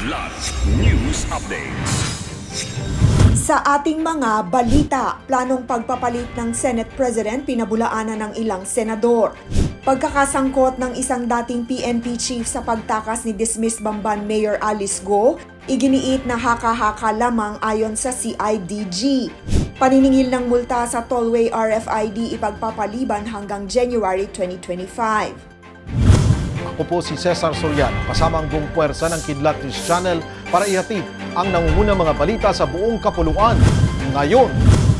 Kidlat News Updates. Sa ating mga balita, planong pagpapalit ng Senate President pinabulaanan ng ilang senador. Pagkakasangkot ng isang dating PNP chief sa pagtakas ni dismissed Bamban Mayor Alice Go, iginiit na haka-haka lamang ayon sa CIDG. Paniningil ng multa sa tollway RFID ipagpapaliban hanggang January 2025. Ako po si Cesar Soriano, kasama ang buong puwersa ng Kidlat News Channel para ihatid ang nangungunang mga balita sa buong kapuluan. Ngayon,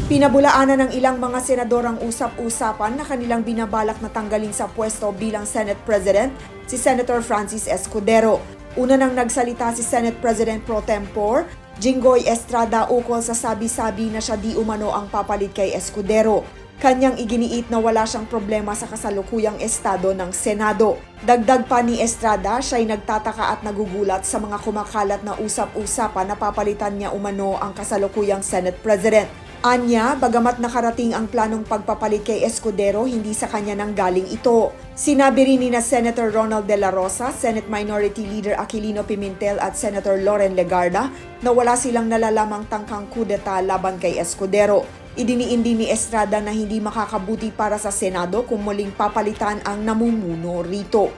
pinabulaanan ng ilang mga senador ang usap-usapan na kanilang binabalak na tanggalin sa pwesto bilang Senate President si Senator Francis Escudero. Una nang nagsalita si Senate President Pro Tempore, Jinggoy Estrada ukol sa sabi-sabi na siya di umano ang papalit kay Escudero. Kanyang iginiit na wala siyang problema sa kasalukuyang estado ng Senado. Dagdag pa ni Estrada, siya'y nagtataka at nagugulat sa mga kumakalat na usap-usapan na papalitan niya umano ang kasalukuyang Senate President. Anya, bagamat nakarating ang planong pagpapalit kay Escudero, hindi sa kanya nanggaling ito. Sinabi rin ni na Senator Ronald De La Rosa, Senate Minority Leader Aquilino Pimentel at Senator Loren Legarda na wala silang nalalamang tangkang kudeta laban kay Escudero. Idiniin din ni Estrada na hindi makakabuti para sa Senado kung muling papalitan ang namumuno rito.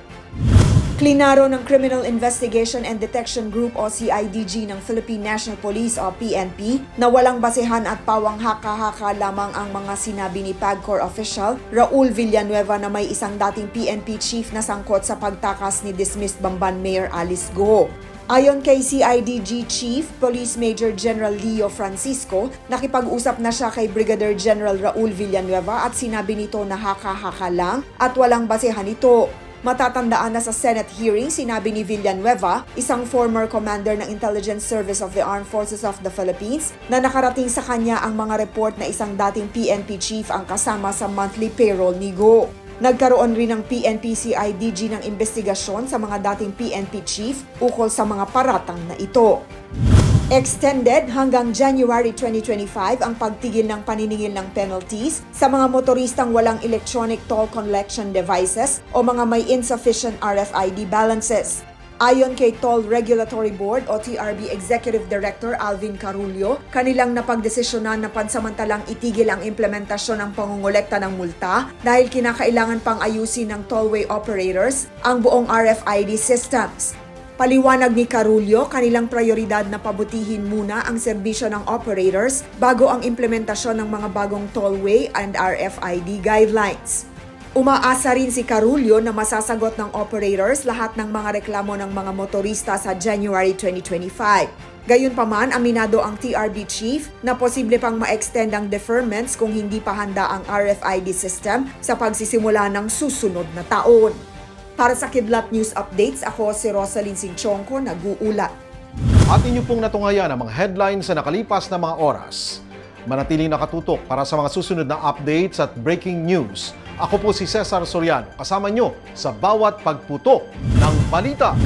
Klinaro ng Criminal Investigation and Detection Group o CIDG ng Philippine National Police o PNP na walang basehan at pawang haka-haka lamang ang mga sinabi ni PAGCOR official Raul Villanueva na may isang dating PNP chief na sangkot sa pagtakas ni dismissed Bamban Mayor Alice Go. Ayon kay CIDG Chief Police Major General Leo Francisco, nakipag-usap na siya kay Brigadier General Raul Villanueva at sinabi nito na haka-haka lang at walang basehan ito. Matatandaan na sa Senate hearing, sinabi ni Villanueva, isang former commander ng Intelligence Service of the Armed Forces of the Philippines, na nakarating sa kanya ang mga report na isang dating PNP chief ang kasama sa monthly payroll ni Go. Nagkaroon rin ng PNP-CIDG ng investigasyon sa mga dating PNP chief ukol sa mga paratang na ito. Extended hanggang January 2025 ang pagtigil ng paniningil ng penalties sa mga motoristang walang electronic toll collection devices o mga may insufficient RFID balances. Ayon kay Toll Regulatory Board o TRB Executive Director Alvin Carullo, kanilang napagdesisyonan na pansamantalang itigil ang implementasyon ng pangungulekta ng multa dahil kinakailangan pang ayusin ng tollway operators ang buong RFID systems. Paliwanag ni Carullo, kanilang prioridad na pabutihin muna ang serbisyo ng operators bago ang implementasyon ng mga bagong tollway and RFID guidelines. Umaasa rin si Carullo na masasagot ng operators lahat ng mga reklamo ng mga motorista sa January 2025. Gayunpaman, aminado ang TRB chief na posible pang ma-extend ang deferments kung hindi pa handa ang RFID system sa pagsisimula ng susunod na taon. Para sa Kidlat News Updates, ako si Rosalyn Sinchonko, nag-uulat. at inyo pong natungayan ang mga headlines sa nakalipas na mga oras. Manatiling nakatutok para sa mga susunod na updates at breaking news. Ako po si Cesar Soriano, kasama nyo sa bawat pagputok ng balita.